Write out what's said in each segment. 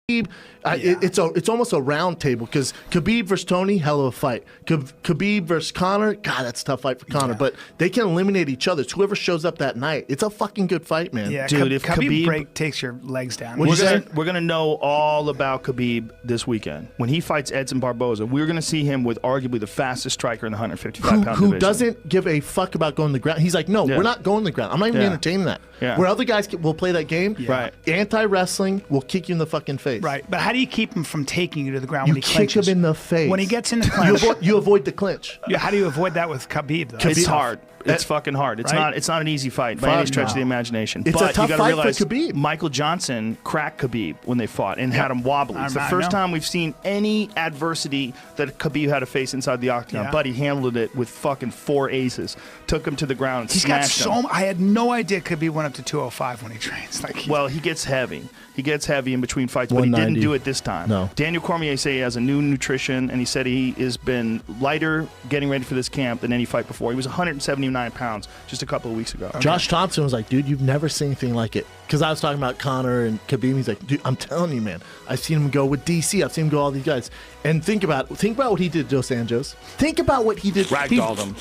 It's almost a round table because Khabib versus Tony, hell of a fight. Khabib versus Conor, God, that's a tough fight for Conor. But they can eliminate each other. It's whoever shows up that night. It's a fucking good fight, man. Yeah, dude. If Khabib takes your legs down, we're gonna know all about Khabib this weekend when he fights Edson Barboza. We're gonna see him with arguably the fastest striker in the 155-pound division. Who doesn't give a fuck about going to the ground. He's like, no, we're not going to the ground. I'm not even entertaining that. Yeah. Where other guys will play that game, right? Anti-wrestling will kick you in the fucking face. Right, but how do you keep him from taking you to the ground when he clinches? You kick him in the face. When he gets in the clinch. you avoid the clinch. Yeah, how do you avoid that with Khabib, though? It's hard. It's fucking hard. It's not an easy fight by any stretch of the imagination. It's but a tough you gotta fight realize for Khabib. Michael Johnson cracked Khabib when they fought and had him wobbly. It's the first time we've seen any adversity that Khabib had to face inside the octagon. Yeah. But he handled it with fucking 4 aces. Took him to the ground and smashed him. I had no idea Khabib went up to 205 when he trains. Well, he gets heavy. He gets heavy in between fights, but he didn't do it this time. No. Daniel Cormier said he has a new nutrition, and he said he has been lighter getting ready for this camp than any fight before. He was 179 pounds just a couple of weeks ago. Okay. Josh Thompson was like, dude, you've never seen anything like it. Because I was talking about Conor and Khabib. He's like, dude, I'm telling you, man. I've seen him go with DC. I've seen him go all these guys. And think about what he did to Dos Anjos. Think about what he did. Ragdolled him.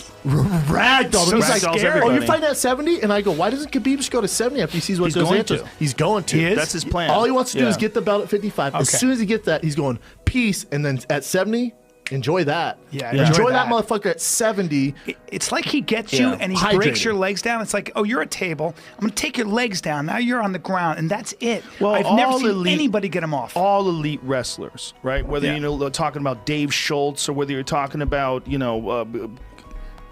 Ragdolled him. He's like, oh, you're fighting at 70? And I go, why doesn't Khabib just go to 70 after he sees what Dos Anjos? He's going to. That's his plan. All he wants to do is get the belt at 55. Okay. As soon as he gets that, he's going, peace. And then at 70, enjoy that. Yeah, enjoy that motherfucker at 70. It's like he gets you and he breaks your legs down. It's like, oh, you're a table. I'm going to take your legs down. Now you're on the ground, and that's it. Well, I've never seen anybody get him off. All elite wrestlers, right? Whether you're talking about Dave Schultz or whether you're talking about,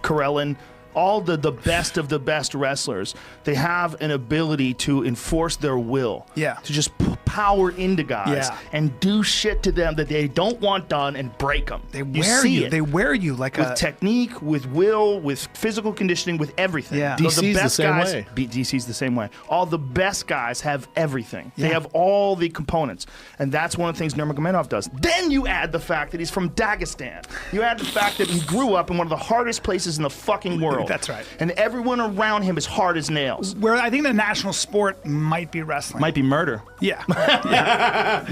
Callen, all the best of the best wrestlers, they have an ability to enforce their will. Yeah. To just power into guys and do shit to them that they don't want done and break them. They wear you. They wear you like with technique, with will, with physical conditioning, with everything. Yeah. DC's the same way. DC's the same way. All the best guys have everything. Yeah. They have all the components. And that's one of the things Nurmagomedov does. Then you add the fact that he's from Dagestan. You add the fact that he grew up in one of the hardest places in the fucking world. That's right. And everyone around him is hard as nails. Where I think the national sport might be wrestling. Might be murder. Yeah.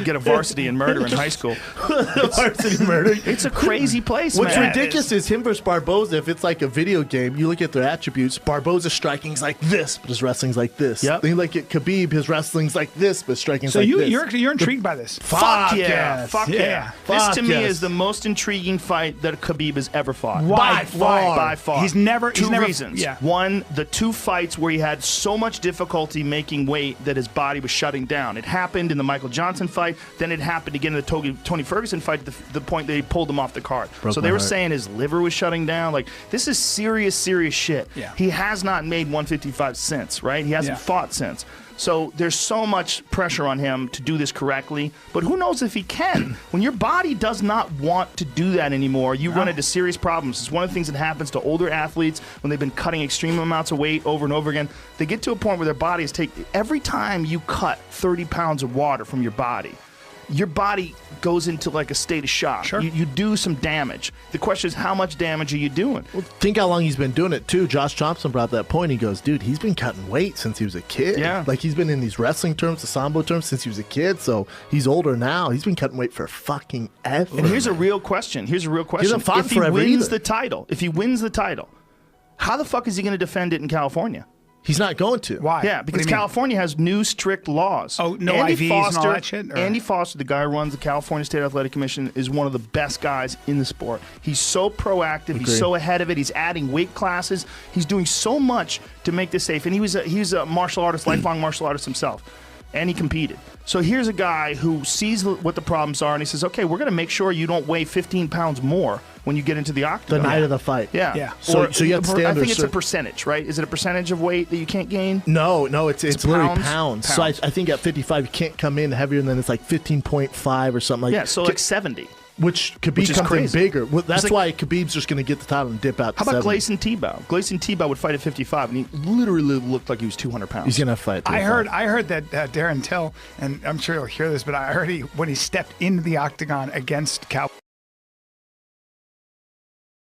Get a varsity in murder in high school. Varsity murder. It's a crazy place, What's man. ridiculous is him versus Barboza. If it's like a video game, you look at their attributes. Barboza's striking's like this, but his wrestling's like this. Yep. Then you look at Khabib, his wrestling's like this, but striking's like this. So you're intrigued by this? Fuck yeah. Yes. Fuck yeah. This to me is the most intriguing fight that Khabib has ever fought. By far. By far. He's never... Two reasons. Yeah. One, the 2 fights where he had so much difficulty making weight that his body was shutting down. It happened in the Michael Johnson fight. Then it happened again in the Tony Ferguson fight, the point that he pulled him off the card. So they were saying his liver was shutting down. Like, this is serious shit. Yeah. He has not made 155 since, right? He hasn't fought since. So there's so much pressure on him to do this correctly, but who knows if he can. When your body does not want to do that anymore, you run into serious problems. It's one of the things that happens to older athletes when they've been cutting extreme amounts of weight over and over again. They get to a point where their bodies every time you cut 30 pounds of water from your body goes into like a state of shock. Sure. You do some damage. The question is, how much damage are you doing? Well, think how long he's been doing it, too. Josh Thompson brought that point. He goes, dude, he's been cutting weight since he was a kid. Yeah. Like, he's been in these wrestling terms, the Sambo terms, since he was a kid, so he's older now. He's been cutting weight for fucking ever. And here's a real question. He hasn't fought if he forever wins either. if he wins the title, how the fuck is he going to defend it in California? He's not going to. Why? Yeah, because California has new strict laws. Oh, no IVs and all that shit? Or? Andy Foster, the guy who runs the California State Athletic Commission, is one of the best guys in the sport. He's so proactive. He's so ahead of it. He's adding weight classes. He's doing so much to make this safe. And he was a martial artist, lifelong martial artist himself. And he competed. So here's a guy who sees what the problems are, and he says, okay, we're going to make sure you don't weigh 15 pounds more when you get into the octagon. The night of the fight. Yeah. So you have to stand I think it's a percentage, right? Is it a percentage of weight that you can't gain? No, it's literally pounds? pounds. So I think at 55 you can't come in heavier than it's like 15.5 or something like that. Yeah, so like 70. Which Khabib comes crazy. in bigger. Well, that's why Khabib's just going to get the title and dip out. How about Gleison Tebow? Gleison Tebow would fight at 55, and he literally looked like he was 200 pounds. He's going to fight. I heard that Darren Till, and I'm sure you'll hear this, but I heard when he stepped into the octagon against Callen,